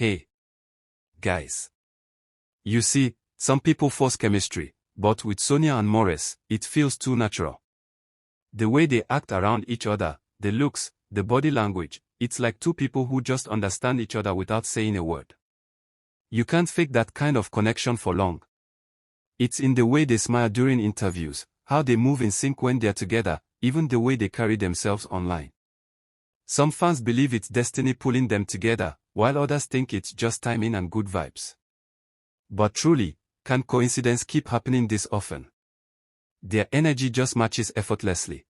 Hey, guys. You see, some people force chemistry, but with Sonia and Maurice, it feels too natural. The way they act around each other, the looks, the body language, it's like two people who just understand each other without saying a word. You can't fake that kind of connection for long. It's in the way they smile during interviews, how they move in sync when they're together, even the way they carry themselves online. Some fans believe it's destiny pulling them together, while others think it's just timing and good vibes. But truly, can coincidence keep happening this often? Their energy just matches effortlessly.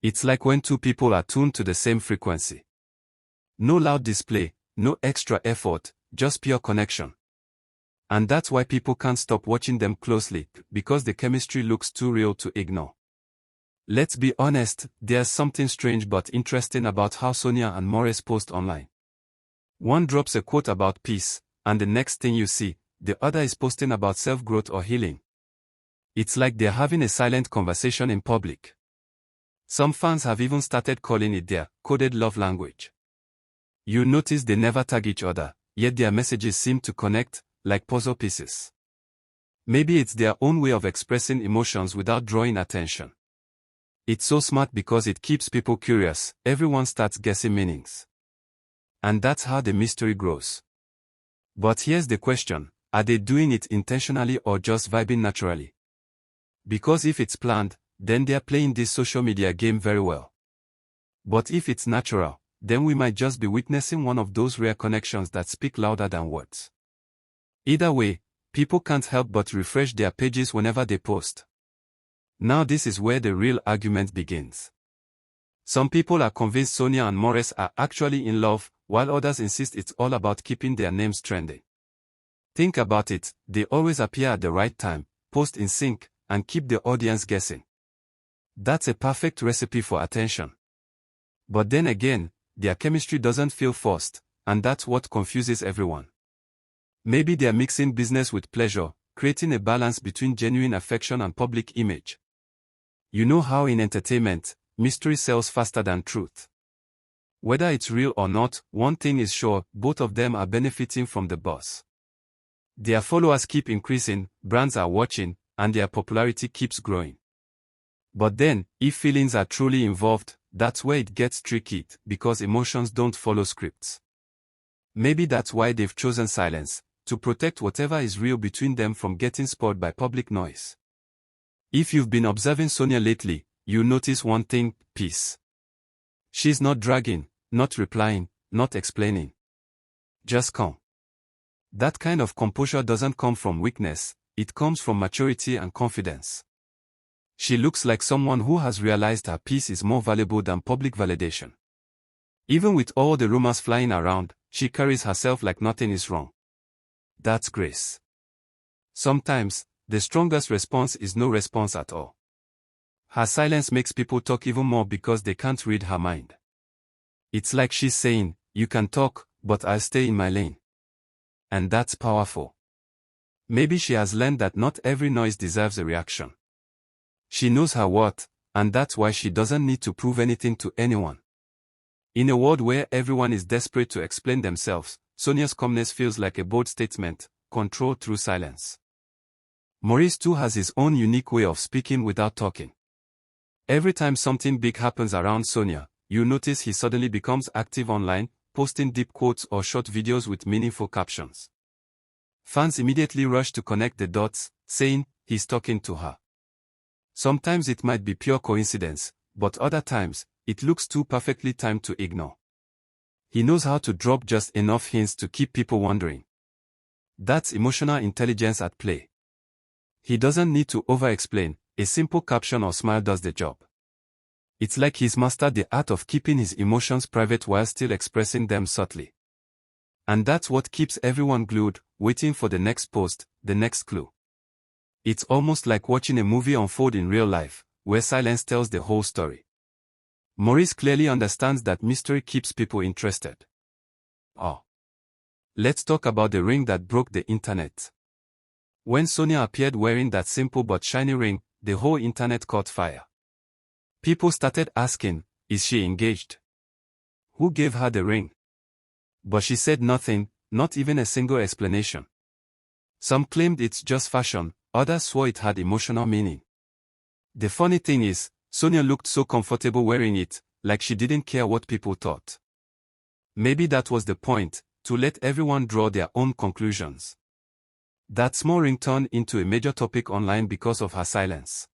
It's like when two people are tuned to the same frequency. No loud display, no extra effort, just pure connection. And that's why people can't stop watching them closely, because the chemistry looks too real to ignore. Let's be honest, there's something strange but interesting about how Sonia and Maurice post online. One drops a quote about peace, and the next thing you see, the other is posting about self-growth or healing. It's like they're having a silent conversation in public. Some fans have even started calling it their coded love language. You notice they never tag each other, yet their messages seem to connect, like puzzle pieces. Maybe it's their own way of expressing emotions without drawing attention. It's so smart because it keeps people curious, everyone starts guessing meanings. And that's how the mystery grows. But here's the question, are they doing it intentionally or just vibing naturally? Because if it's planned, then they're playing this social media game very well. But if it's natural, then we might just be witnessing one of those rare connections that speak louder than words. Either way, people can't help but refresh their pages whenever they post. Now this is where the real argument begins. Some people are convinced Sonia and Maurice are actually in love, while others insist it's all about keeping their names trending. Think about it, they always appear at the right time, post in sync, and keep the audience guessing. That's a perfect recipe for attention. But then again, their chemistry doesn't feel forced, and that's what confuses everyone. Maybe they're mixing business with pleasure, creating a balance between genuine affection and public image. You know how in entertainment, mystery sells faster than truth. Whether it's real or not, one thing is sure, both of them are benefiting from the buzz. Their followers keep increasing, brands are watching, and their popularity keeps growing. But then, if feelings are truly involved, that's where it gets tricky, because emotions don't follow scripts. Maybe that's why they've chosen silence, to protect whatever is real between them from getting spoiled by public noise. If you've been observing Sonia lately, you'll notice one thing, peace. She's not dragging, not replying, not explaining. Just calm. That kind of composure doesn't come from weakness, it comes from maturity and confidence. She looks like someone who has realized her peace is more valuable than public validation. Even with all the rumors flying around, she carries herself like nothing is wrong. That's grace. Sometimes, the strongest response is no response at all. Her silence makes people talk even more because they can't read her mind. It's like she's saying, you can talk, but I'll stay in my lane. And that's powerful. Maybe she has learned that not every noise deserves a reaction. She knows her worth, and that's why she doesn't need to prove anything to anyone. In a world where everyone is desperate to explain themselves, Sonia's calmness feels like a bold statement, controlled through silence. Maurice too has his own unique way of speaking without talking. Every time something big happens around Sonia, you notice he suddenly becomes active online, posting deep quotes or short videos with meaningful captions. Fans immediately rush to connect the dots, saying, he's talking to her. Sometimes it might be pure coincidence, but other times, it looks too perfectly timed to ignore. He knows how to drop just enough hints to keep people wondering. That's emotional intelligence at play. He doesn't need to over-explain, a simple caption or smile does the job. It's like he's mastered the art of keeping his emotions private while still expressing them subtly. And that's what keeps everyone glued, waiting for the next post, the next clue. It's almost like watching a movie unfold in real life, where silence tells the whole story. Maurice clearly understands that mystery keeps people interested. Oh. Let's talk about the ring that broke the internet. When Sonia appeared wearing that simple but shiny ring, the whole internet caught fire. People started asking, is she engaged? Who gave her the ring? But she said nothing, not even a single explanation. Some claimed it's just fashion, others swore it had emotional meaning. The funny thing is, Sonia looked so comfortable wearing it, like she didn't care what people thought. Maybe that was the point, to let everyone draw their own conclusions. That small ring turned into a major topic online because of her silence.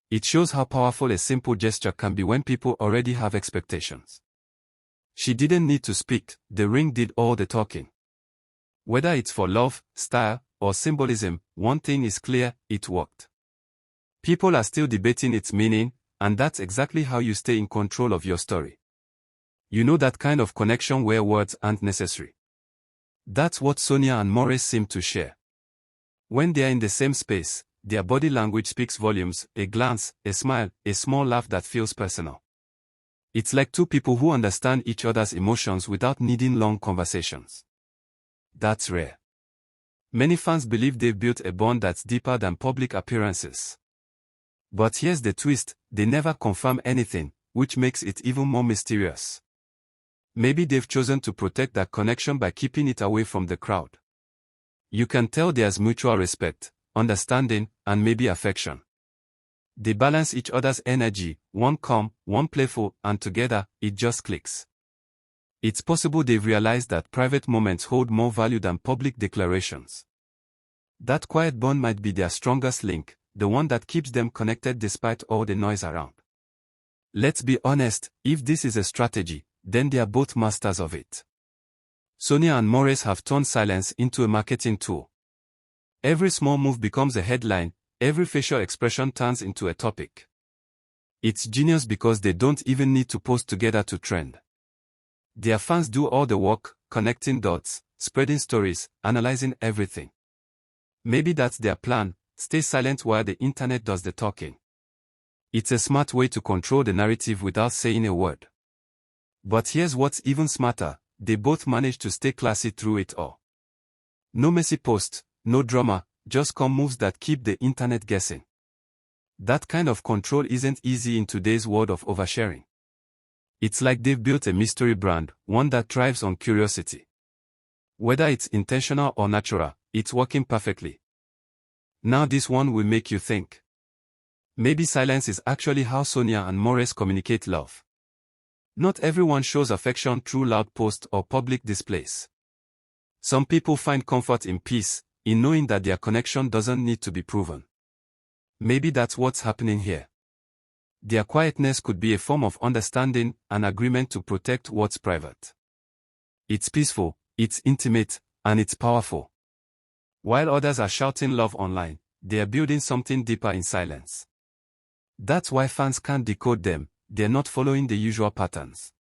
It shows how powerful a simple gesture can be when people already have expectations. She didn't need to speak, the ring did all the talking. Whether it's for love, style, or symbolism, one thing is clear, it worked. People are still debating its meaning, and that's exactly how you stay in control of your story. You know, that kind of connection where words aren't necessary. That's what Sonia and Maurice seem to share. When they are in the same space, their body language speaks volumes, a glance, a smile, a small laugh that feels personal. It's like two people who understand each other's emotions without needing long conversations. That's rare. Many fans believe they've built a bond that's deeper than public appearances. But here's the twist, they never confirm anything, which makes it even more mysterious. Maybe they've chosen to protect that connection by keeping it away from the crowd. You can tell there's mutual respect, understanding, and maybe affection. They balance each other's energy, one calm, one playful, and together, it just clicks. It's possible they've realized that private moments hold more value than public declarations. That quiet bond might be their strongest link, the one that keeps them connected despite all the noise around. Let's be honest, if this is a strategy, then they are both masters of it. Sonia and Maurice have turned silence into a marketing tool. Every small move becomes a headline, every facial expression turns into a topic. It's genius because they don't even need to post together to trend. Their fans do all the work, connecting dots, spreading stories, analyzing everything. Maybe that's their plan, stay silent while the internet does the talking. It's a smart way to control the narrative without saying a word. But here's what's even smarter, they both manage to stay classy through it all. No messy posts, no drama, just calm moves that keep the internet guessing. That kind of control isn't easy in today's world of oversharing. It's like they've built a mystery brand, one that thrives on curiosity. Whether it's intentional or natural, it's working perfectly. Now this one will make you think. Maybe silence is actually how Sonia and Maurice communicate love. Not everyone shows affection through loud posts or public displays. Some people find comfort in peace, in knowing that their connection doesn't need to be proven. Maybe that's what's happening here. Their quietness could be a form of understanding, an agreement to protect what's private. It's peaceful, it's intimate, and it's powerful. While others are shouting love online, they are building something deeper in silence. That's why fans can't decode them, they're not following the usual patterns.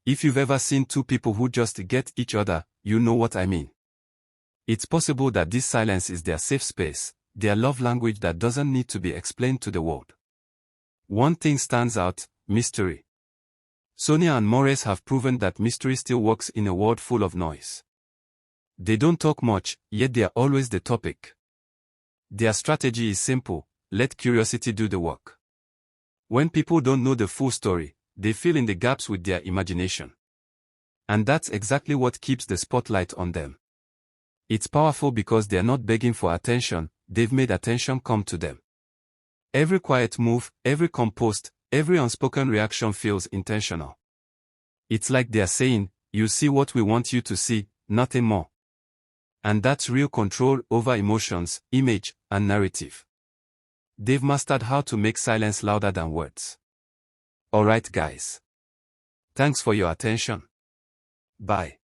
If you've ever seen two people who just get each other, you know what I mean. It's possible that this silence is their safe space, their love language that doesn't need to be explained to the world. One thing stands out, mystery. Sonia and Maurice have proven that mystery still works in a world full of noise. They don't talk much, yet they are always the topic. Their strategy is simple, let curiosity do the work. When people don't know the full story, they fill in the gaps with their imagination. And that's exactly what keeps the spotlight on them. It's powerful because they're not begging for attention, they've made attention come to them. Every quiet move, every compost, every unspoken reaction feels intentional. It's like they're saying, you see what we want you to see, nothing more. And that's real control over emotions, image, and narrative. They've mastered how to make silence louder than words. Alright guys. Thanks for your attention. Bye.